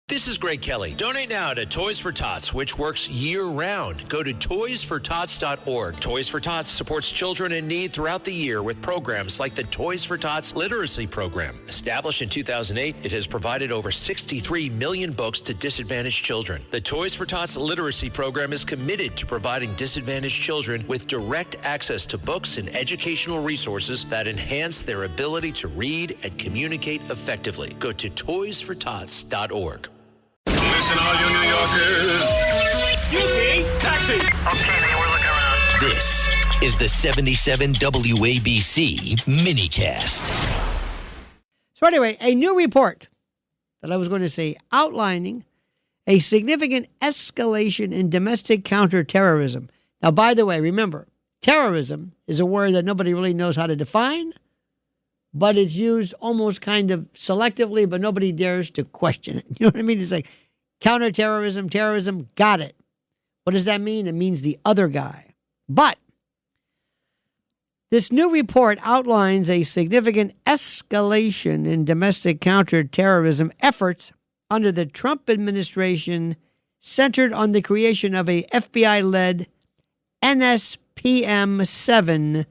This is Greg Kelly. Donate now to Toys for Tots, which works year-round. Go to toysfortots.org. Toys for Tots supports children in need throughout the year with programs like the Toys for Tots Literacy Program. Established in 2008, it has provided over 63 million books to disadvantaged children. The Toys for Tots Literacy Program is committed to providing disadvantaged children with direct access to books and educational resources that enhance their ability to read and communicate effectively. Go to toysfortots.org. Listen, all you New Yorkers. Easy. Taxi. Okay, man, we're looking around. This is the 77 WABC minicast. So anyway, a new report that I was going to say outlining a significant escalation in domestic counterterrorism. Now, by the way, remember, terrorism is a word that nobody really knows how to define, but it's used almost kind of selectively, but nobody dares to question it. You know what I mean? It's like counterterrorism, terrorism, got it. What does that mean? It means the other guy. But this new report outlines a significant escalation in domestic counterterrorism efforts under the Trump administration centered on the creation of a FBI-led NSPM-7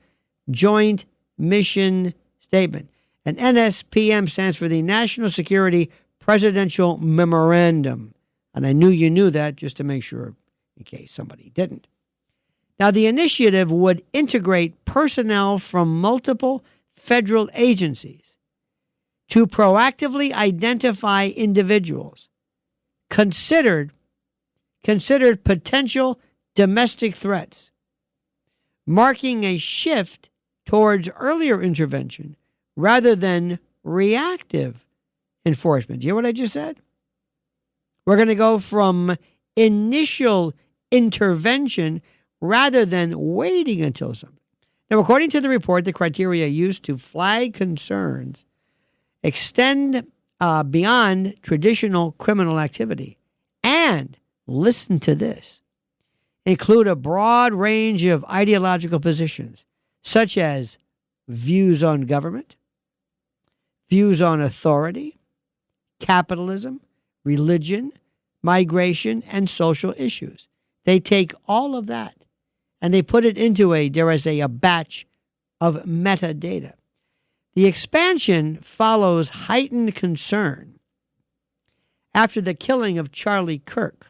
Joint Mission Statement. And NSPM stands for the National Security Presidential Memorandum. And I knew you knew that just to make sure in case somebody didn't. Now, the initiative would integrate personnel from multiple federal agencies to proactively identify individuals considered potential domestic threats, marking a shift towards earlier intervention rather than reactive enforcement. Do you hear what I just said? We're going to go from initial intervention rather than waiting until something. Now, according to the report, the criteria used to flag concerns extend beyond traditional criminal activity and, listen to this, include a broad range of ideological positions, such as views on government, views on authority, capitalism, religion, migration, and social issues. They take all of that and they put it into a, dare I say, a batch of metadata. The expansion follows heightened concern after the killing of Charlie Kirk,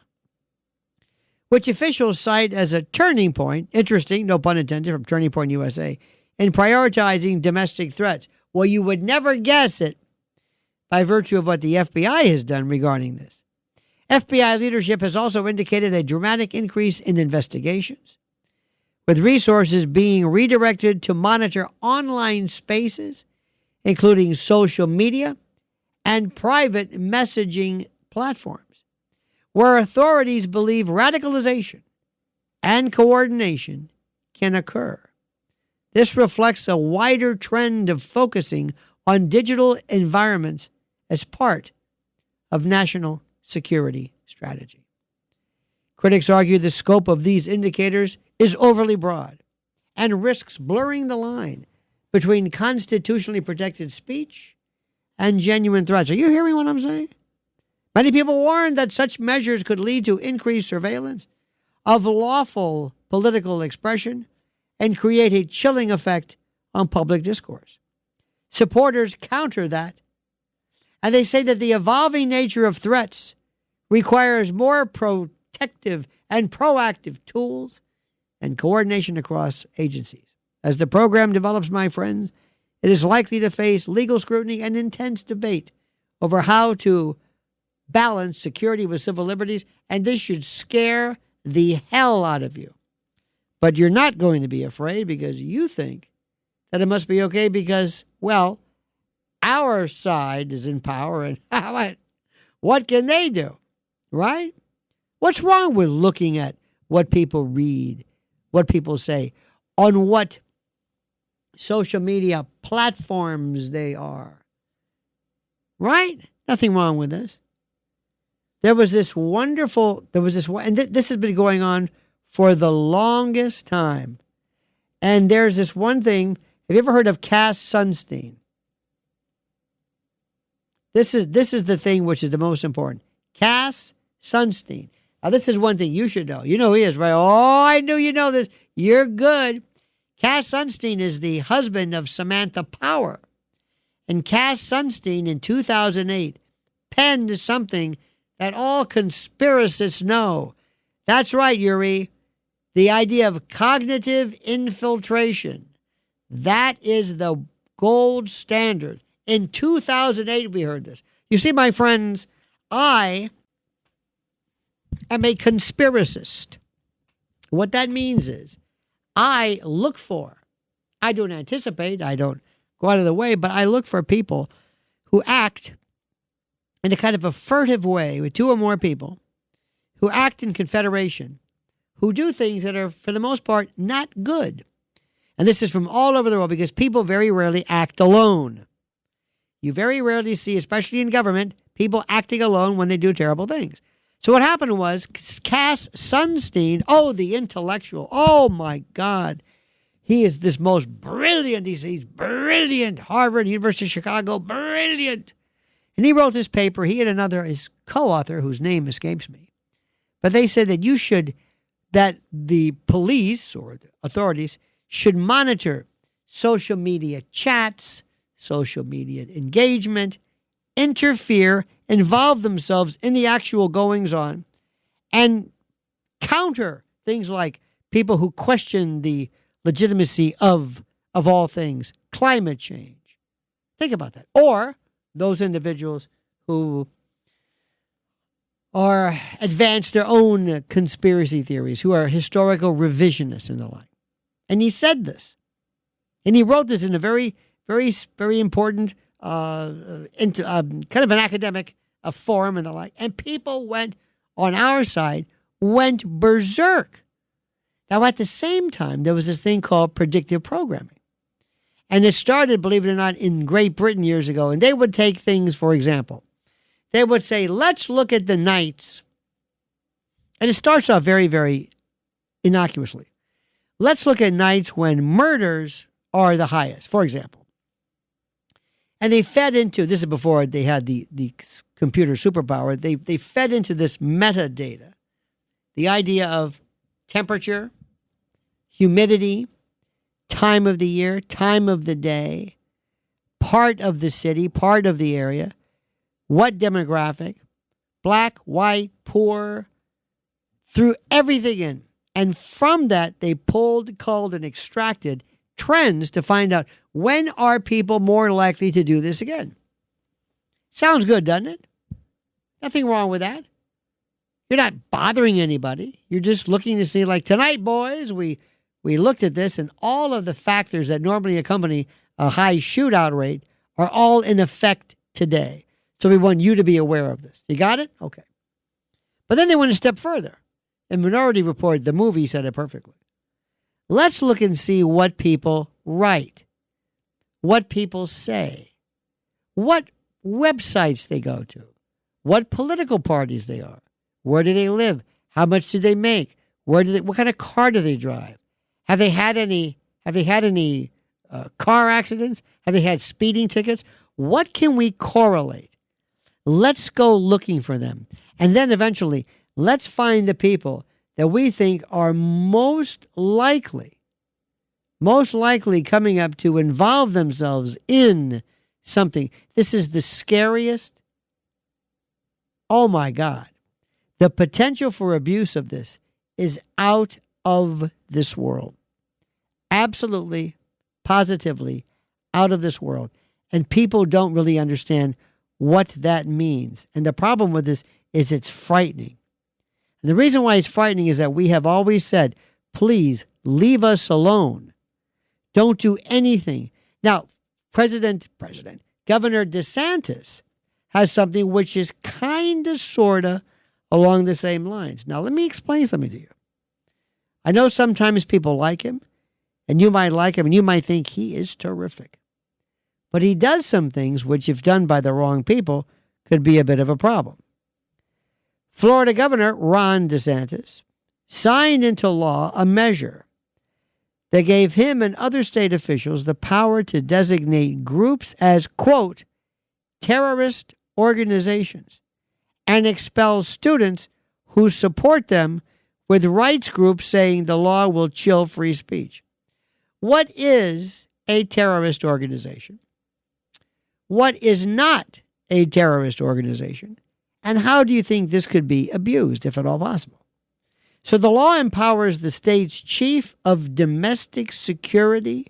which officials cite as a turning point, interesting, no pun intended, from Turning Point USA, in prioritizing domestic threats. Well, you would never guess it by virtue of what the FBI has done regarding this. FBI leadership has also indicated a dramatic increase in investigations, with resources being redirected to monitor online spaces, including social media and private messaging platforms, where authorities believe radicalization and coordination can occur. This reflects a wider trend of focusing on digital environments as part of national security strategy. Critics argue the scope of these indicators is overly broad and risks blurring the line between constitutionally protected speech and genuine threats. Are you hearing what I'm saying? Many people warn that such measures could lead to increased surveillance of lawful political expression and create a chilling effect on public discourse. Supporters counter that, and they say that the evolving nature of threats requires more protective and proactive tools and coordination across agencies. As the program develops, my friends, it is likely to face legal scrutiny and intense debate over how to balance security with civil liberties, and this should scare the hell out of you. But you're not going to be afraid because you think that it must be okay because, well, our side is in power and what can they do, right? What's wrong with looking at what people read, what people say, on what social media platforms they are, right? Nothing wrong with this. This has been going on for the longest time. And there's this one thing. Have you ever heard of Cass Sunstein? This is the thing which is the most important. Cass Sunstein. Now, this is one thing you should know. You know who he is, right? Oh, I knew you know this. You're good. Cass Sunstein is the husband of Samantha Power. And Cass Sunstein in 2008 penned something that all conspiracists know. That's right, Yuri. The idea of cognitive infiltration. That is the gold standard. In 2008, we heard this. You see, my friends, I am a conspiracist. What that means is I look for, I don't anticipate, I don't go out of the way, but I look for people who act in a kind of a furtive way with two or more people, who act in confederation, who do things that are, for the most part, not good. And this is from all over the world because people very rarely act alone. You very rarely see, especially in government, people acting alone when they do terrible things. So what happened was Cass Sunstein, the intellectual, oh my God, he is this most brilliant, he's brilliant, Harvard, University of Chicago, brilliant. And he wrote this paper, he and his co-author, whose name escapes me, but they said that the police or the authorities should monitor social media chats, social media engagement, interfere, involve themselves in the actual goings-on, and counter things like people who question the legitimacy of all things, climate change. Think about that. Or those individuals who advance their own conspiracy theories, who are historical revisionists and the like. And he said this. And he wrote this in a very, very, very important, kind of an academic forum and the like. And people on our side, went berserk. Now, at the same time, there was this thing called predictive programming. And it started, believe it or not, in Great Britain years ago. And they would take things, for example, they would say, let's look at the nights. And it starts off very, very innocuously. Let's look at nights when murders are the highest, for example. And they fed into, this is before they had the computer superpower, they fed into this metadata, the idea of temperature, humidity, time of the year, time of the day, part of the city, part of the area, what demographic, black, white, poor, threw everything in. And from that, they culled, and extracted trends to find out when are people more likely to do this again. Sounds good, doesn't it? Nothing wrong with that. You're not bothering anybody. You're just looking to see, like, tonight, boys, we looked at this, and all of the factors that normally accompany a high shootout rate are all in effect today. So we want you to be aware of this. You got it? Okay. But then they went a step further. In Minority Report, the movie said it perfectly. Let's look and see what people write, what people say, what websites they go to, what political parties they are, where do they live, how much do they make, what kind of car do they drive, have they had any car accidents, have they had speeding tickets? What can we correlate? Let's go looking for them, and then eventually, let's find the people that we think are most likely coming up to involve themselves in something. This is the scariest. Oh my God. The potential for abuse of this is out of this world. Absolutely, positively out of this world. And people don't really understand what that means. And the problem with this is it's frightening. And the reason why it's frightening is that we have always said, please leave us alone. Don't do anything. Now, Governor DeSantis has something which is kind of, sort of along the same lines. Now, let me explain something to you. I know sometimes people like him, and you might like him, and you might think he is terrific. But he does some things which, if done by the wrong people, could be a bit of a problem. Florida Governor Ron DeSantis signed into law a measure that gave him and other state officials the power to designate groups as, quote, terrorist organizations and expels students who support them, with rights groups saying the law will chill free speech. What is a terrorist organization? What is not a terrorist organization? And how do you think this could be abused, if at all possible? So the law empowers the state's chief of domestic security,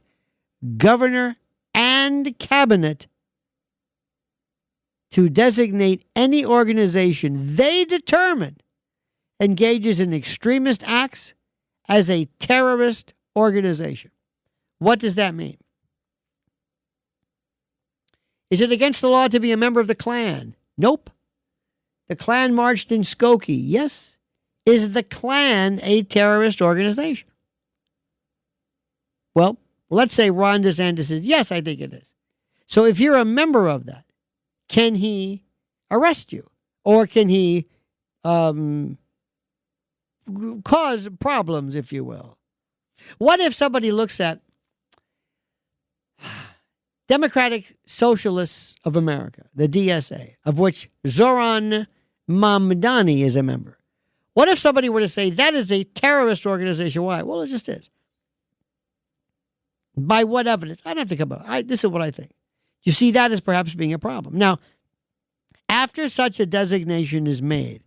governor, and cabinet to designate any organization they determine engages in extremist acts as a terrorist organization. What does that mean? Is it against the law to be a member of the Klan? Nope. The Klan marched in Skokie. Yes. Is the Klan a terrorist organization? Well, let's say Ron DeSantis says, yes, I think it is. So if you're a member of that, can he arrest you? Or can he cause problems, if you will? What if somebody looks at Democratic Socialists of America, the DSA, of which Zoran Mamdani is a member? What if somebody were to say that is a terrorist organization? Why? Well, it just is. By what evidence? I don't have to come up. This is what I think. You see that as perhaps being a problem. Now, after such a designation is made,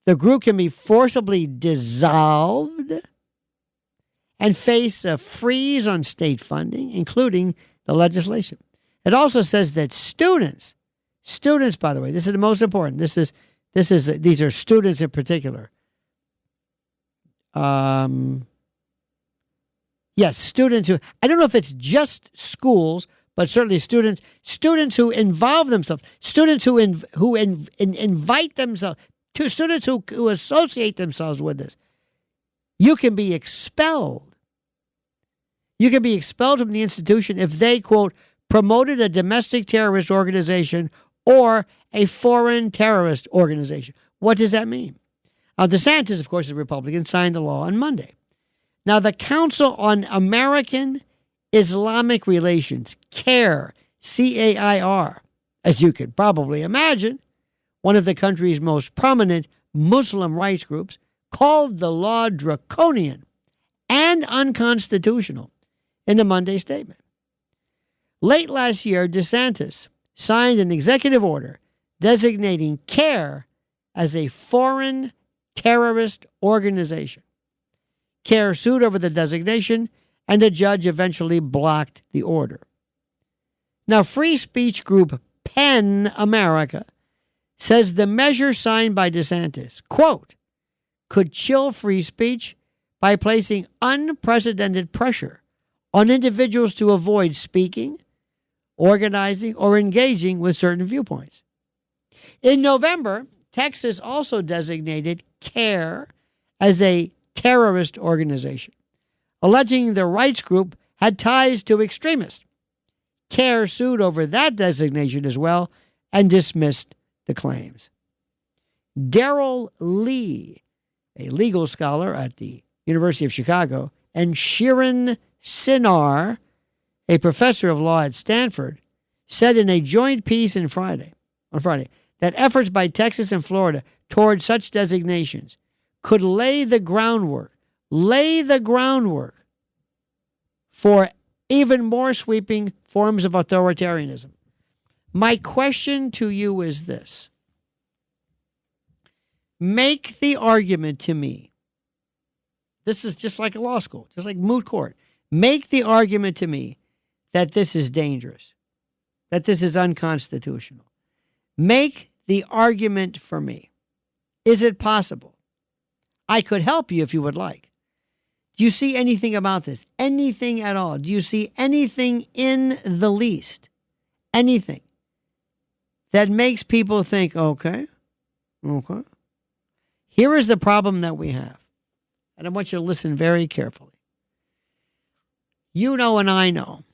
the group can be forcibly dissolved and face a freeze on state funding, including the legislation. It also says that students, by the way, this is the most important. These are students in particular. Yes, students who, I don't know if it's just schools, but certainly students who involve themselves, students who invite themselves, to students who associate themselves with this. You can be expelled. You can be expelled from the institution if they, quote, promoted a domestic terrorist organization or a foreign terrorist organization. What does that mean? DeSantis, of course, is a Republican, signed the law on Monday. Now, the Council on American Islamic Relations, CAIR, C-A-I-R, as you could probably imagine, one of the country's most prominent Muslim rights groups, called the law draconian and unconstitutional in a Monday statement. Late last year, DeSantis signed an executive order designating CAIR as a foreign terrorist organization. CAIR sued over the designation, and a judge eventually blocked the order. Now, free speech group PEN America says the measure signed by DeSantis, quote, could chill free speech by placing unprecedented pressure on individuals to avoid speaking, organizing, or engaging with certain viewpoints. In November, Texas also designated CAIR as a terrorist organization, alleging the rights group had ties to extremists. CAIR sued over that designation as well and dismissed the claims. Daryl Lee, a legal scholar at the University of Chicago, and Shirin Sinar, a professor of law at Stanford, said in a joint piece on Friday that efforts by Texas and Florida toward such designations could lay the groundwork for even more sweeping forms of authoritarianism. My question to you is this. Make the argument to me. This is just like a law school, just like moot court. Make the argument to me that this is dangerous, that this is unconstitutional. Make the argument for me. Is it possible? I could help you if you would like. Do you see anything about this? Anything at all? Do you see anything in the least? Anything that makes people think, okay. Here is the problem that we have. And I want you to listen very carefully. You know and I know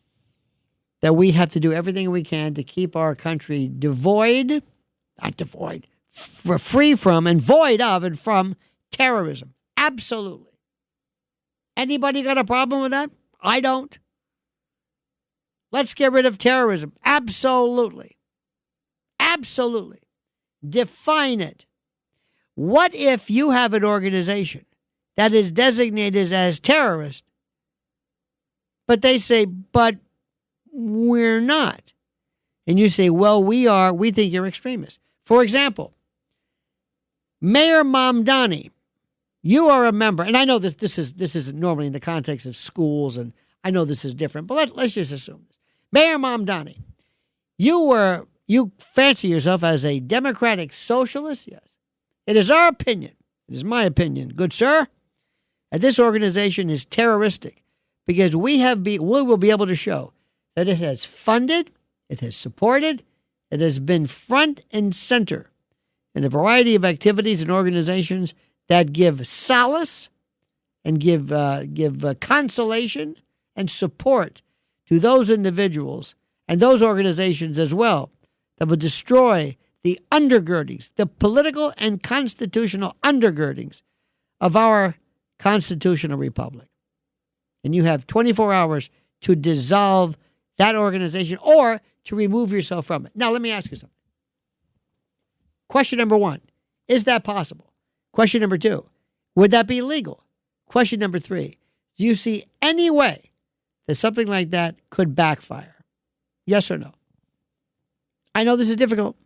that we have to do everything we can to keep our country free from and void of and from terrorism. Absolutely. Anybody got a problem with that? I don't. Let's get rid of terrorism. Absolutely. Absolutely. Define it. What if you have an organization that is designated as terrorist, but they say, but we're not? And you say, well, we think you're extremists. For example, Mayor Mamdani, you are a member, and I know this is normally in the context of schools, and I know this is different, but let's just assume this. Mayor Mamdani, you fancy yourself as a democratic socialist? Yes. It is our opinion, it is my opinion, good sir, that this organization is terroristic because we will be able to show that it has funded, it has supported, it has been front and center in a variety of activities and organizations that give solace and give consolation and support to those individuals and those organizations as well that would destroy the undergirdings, the political and constitutional undergirdings of our constitutional republic. And you have 24 hours to dissolve that organization or to remove yourself from it. Now, let me ask you something. Question number 1, is that possible? Question number 2, would that be legal? Question number 3, do you see any way that something like that could backfire? Yes or no? I know this is difficult.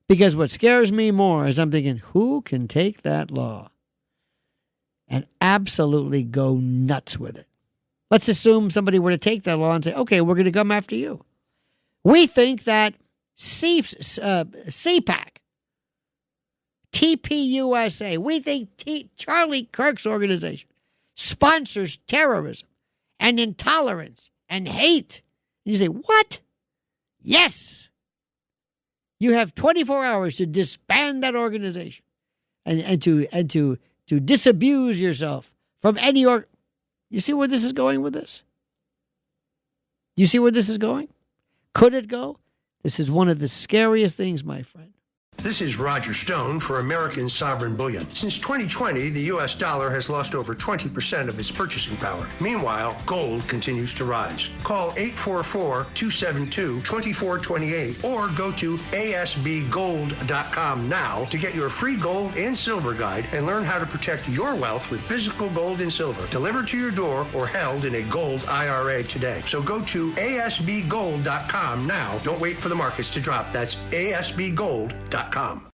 Because what scares me more is I'm thinking, who can take that law and absolutely go nuts with it? Let's assume somebody were to take that law and say, okay, we're going to come after you. We think that CPAC, TPUSA, we think Charlie Kirk's organization sponsors terrorism and intolerance and hate. And you say, what? Yes. You have 24 hours to disband that organization and to disabuse yourself from any You see where this is going with this? You see where this is going? Could it go? This is one of the scariest things, my friend. This is Roger Stone for American Sovereign Bullion. Since 2020, the U.S. dollar has lost over 20% of its purchasing power. Meanwhile, gold continues to rise. Call 844-272-2428 or go to asbgold.com now to get your free gold and silver guide and learn how to protect your wealth with physical gold and silver delivered to your door or held in a gold IRA today. So go to asbgold.com now. Don't wait for the markets to drop. That's asbgold.com.